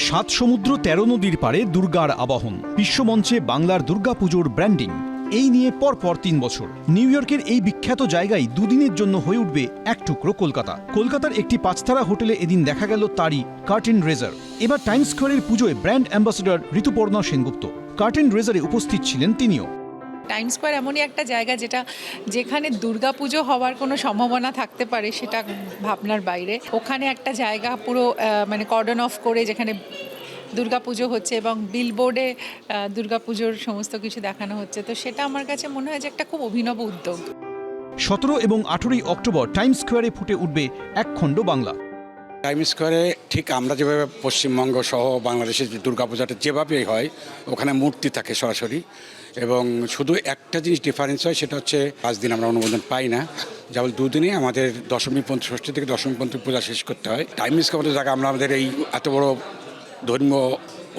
সাত সমুদ্র ১৩ নদীর পারে দুর্গার আবাহন, বিশ্বমঞ্চে বাংলার দুর্গাপুজোর ব্র্যান্ডিং, এই নিয়ে পরপর ৩ বছর। নিউ ইয়র্কের এই বিখ্যাত জায়গায় দুদিনের জন্য হয়ে উঠবে এক টুকরো কলকাতা। কলকাতার একটি ৫-তারা হোটেলে এদিন দেখা গেল তারই কার্টেন রেজার। এবার টাইমস স্কোয়ারের পুজোয় brand ambassador Rituparna Sengupta. Curtain রেজারে উপস্থিত ছিলেন তিনিও। টাইমস স্কোয়ার এমনই একটা জায়গা যেখানে দুর্গাপুজো হওয়ার কোনো সম্ভাবনা থাকতে পারে সেটা ভাবনার বাইরে। ওখানে একটা জায়গা পুরো মানে কর্ডন অফ করে যেখানে দুর্গাপুজো হচ্ছে এবং বিলবোর্ডে দুর্গাপুজোর সমস্ত কিছু দেখানো হচ্ছে, তো সেটা আমার কাছে মনে হয় যে একটা খুব অভিনব উদ্যোগ। ১৭ এবং ১৮ই অক্টোবর টাইমস স্কোয়ারে ফুটে উঠবে একখণ্ড বাংলা। টাইমস স্কোয়ারে ঠিক আমরা যেভাবে পশ্চিমবঙ্গ সহ বাংলাদেশের যে দুর্গাপূজাটা যেভাবে হয়, ওখানে মূর্তি থাকে সরাসরি, এবং শুধু একটা জিনিস ডিফারেন্স হয়, সেটা হচ্ছে 5 দিন আমরা অনুমোদন পাই না, যেমন 2 দিনে আমাদের দশমীপন্থী, ষষ্ঠী থেকে দশমীপন্থী পূজা শেষ করতে হয়। টাইমস স্কোয়ারের জায়গায় আমরা আমাদের এই এত বড় ধর্মীয়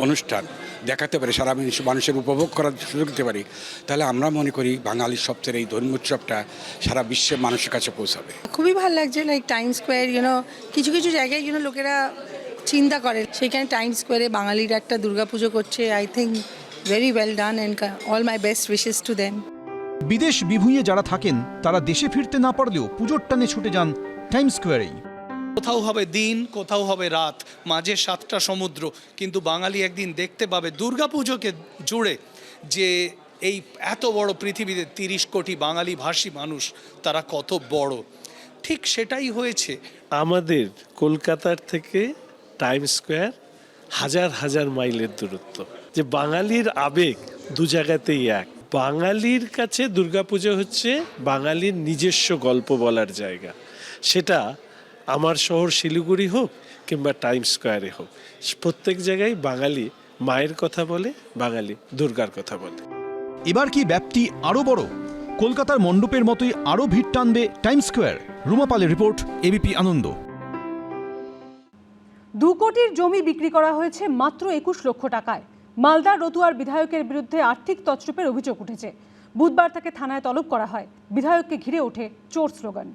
অনুষ্ঠান দেখাতে পারি, সারা মানুষের উপভোগ করার সুযোগ দিতে পারি, তাহলে আমরা মনে করি বাঙালির সবচেয়ে এই ধর্মীয় উৎসবটা সারা বিশ্বের মানুষের কাছে পৌঁছাবে। খুবই ভালো লাগছে, লাইক টাইমস স্কোয়ার কিছু কিছু জায়গায় লোকেরা চিন্তা করে, সেখানে টাইমস স্কোয়ারে বাঙালিরা একটা দুর্গাপুজো করছে। I think very well done and all my best wishes to them. বিদেশ বিভুঁইয়ে যারা থাকেন তারা দেশে ফিরতে না পারলেও পুজোর টানে ছুটে যান টাইমস স্কোয়ারেই। কোথাও হবে দিন, কোথাও হবে রাত, মাঝে 7টা সমুদ্র, কিন্তু বাঙালি একদিন দেখতে পাবে দুর্গাপুজোকে জুড়ে যে এই এত বড় পৃথিবীতে 30 কোটি বাঙালি ভাষী মানুষ, তারা কত বড়। ঠিক সেটাই হয়েছে। আমাদের কলকাতার থেকে টাইমস স্কোয়ার হাজার হাজার মাইলের দূরত্ব, যে বাঙালির আবেগ দু জায়গাতেই এক। বাঙালির কাছে দুর্গাপুজো হচ্ছে বাঙালির নিজস্ব গল্প বলার জায়গা। সেটা আমার শহর শিলিগুড়ি হোক কিংবা টাইমস স্কোয়ারে হোক, প্রত্যেক জায়গায় বাঙালি মায়ের কথা বলে, বাঙালি দুর্গার কথা বলে। এবার কি ব্যাপ্তি আরও বড়? কলকাতার মণ্ডপের মতোই আরও ভিড় টানবে টাইমস স্কোয়ার। রুমা পালের রিপোর্ট, এবিপি আনন্দ। 2 কোটির জমি বিক্রি করা হয়েছে মাত্র 21 লক্ষ টাকায়। মালদার রতুয়ার বিধায়কের বিরুদ্ধে আর্থিক তছরূপের অভিযোগ উঠেছে। বুধবার তাকে থানায় তলব করা হয়। বিধায়ককে ঘিরে ওঠে চোর স্লোগান।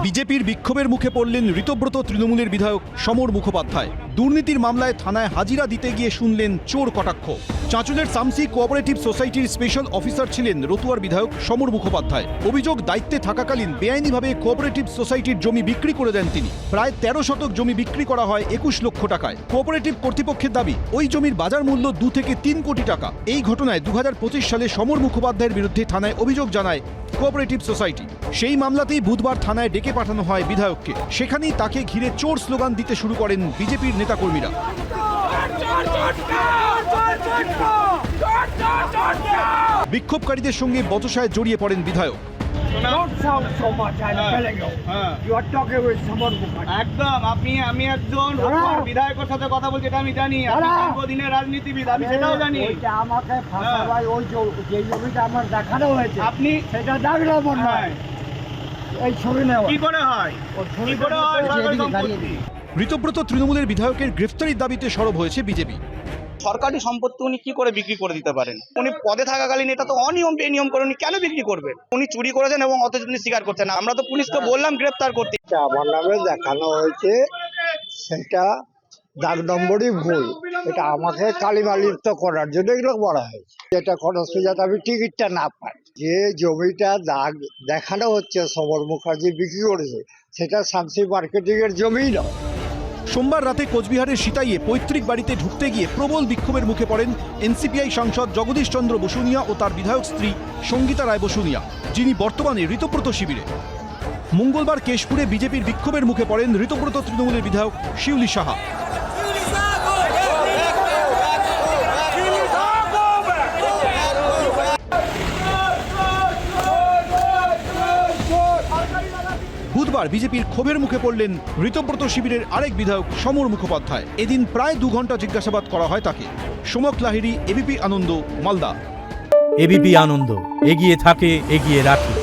বিজেপির বিক্ষোভের মুখে পড়লেন ঋতব্রত তৃণমূলের বিধায়ক সমর মুখোপাধ্যায়। দুর্নীতির মামলায় থানায় হাজিরা দিতে গিয়ে শুনলেন চোর কটাক্ষ। চাঁচলের সামসি কোঅপারেটিভ সোসাইটির স্পেশাল অফিসার ছিলেন রতুয়ার বিধায়ক সমর মুখোপাধ্যায়। অভিযোগ, দায়িত্বে থাকাকালীন বেআইনিভাবে কোঅপারেটিভ সোসাইটির জমি বিক্রি করে দেন তিনি। প্রায় 13 শতক জমি বিক্রি করা হয় 21 লক্ষ টাকায়। কোঅপারেটিভ কর্তৃপক্ষের দাবি, ওই জমির বাজার মূল্য 2 থেকে 3 কোটি টাকা। এই ঘটনায় 2025 সালে সমর মুখোপাধ্যায়ের বিরুদ্ধে থানায় অভিযোগ জানায় কোঅপারেটিভ সোসাইটি। সেই মামলাতেই বুধবার থানায় ডেকে পাঠানো হয় বিধায়ককে। সেখানেই তাকে ঘিরে চোর স্লোগান দিতে শুরু করেন বিজেপির নেতাকর্মীরা। বিক্ষোভকারীদের সঙ্গে বচসায় জড়িয়ে পড়েন বিধায়ক। একদম আমি একজন বিধায়কের সাথে কথা বলছি, এটা আমি জানি। দীর্ঘদিনের রাজনীতিবিদ, আমি সেটাও জানি। আমাকে ফাঁসাবার ওই যে জমিটা আমার দেখানো হয়েছে, আপনি সেটা দেখলাম নয়। এই ছবি নেওয়া কি করে হয়? কি করে হয় সরকারি সম্পত্তি? ঋতব্রত তৃণমূলের বিধায়কের গ্রেফতারির দাবিতে সরব হয়েছে বিজেপি। সরকারি সম্পত্তি উনি কি করে বিক্রি করে দিতে পারেন? উনি পদে থাকাকালীন এটা তো অনিয়ম, বেনিয়ম করে উনি কেন বিক্রি করবেন? উনি চুরি করেছেন এবং অথচ তিনি স্বীকার করছেন না। আমরা তো পুলিশকে বললাম গ্রেফতার করতে। আমার নামে দেখানো হয়েছে, সেটা দাগ নম্বরই ভুল। এটা আমাকে কালিমালিপ্ত করার জন্য এগুলো বলা হয়েছে। এটা খরচ যাতে আমি টিকিটটা না পাই। যে জমিটা দাগ দেখানো হচ্ছে সমর মুখার্জি বিক্রি করেছে, সেটা শামসি মার্কেটিং এর জমি নয়। সোমবার রাতে কোচবিহারের সিতাইয়ে পৈতৃক বাড়িতে ঢুকতে গিয়ে প্রবল বিক্ষোভের মুখে পড়েন এনসিপিআই সাংসদ জগদীশ চন্দ্র বসুনিয়া ও তার বিধায়ক স্ত্রী সঙ্গীতা রায় বসুনিয়া, যিনি বর্তমানে ঋতব্রত শিবিরে। মঙ্গলবার কেশপুরে বিজেপির বিক্ষোভের মুখে পড়েন ঋতব্রত তৃণমূলের বিধায়ক শিউলি সাহা। বুধবার বিজেপির ক্ষোভের মুখে পড়লেন ঋতব্রত শিবিরের আরেক বিধায়ক সমর মুখোপাধ্যায়। এদিন প্রায় 2 ঘন্টা জিজ্ঞাসাবাদ করা হয় তাকে। সমক লাহিড়ী, এবিপি আনন্দ, মালদা। এবিপি আনন্দ, এগিয়ে থাকে, এগিয়ে রাখে।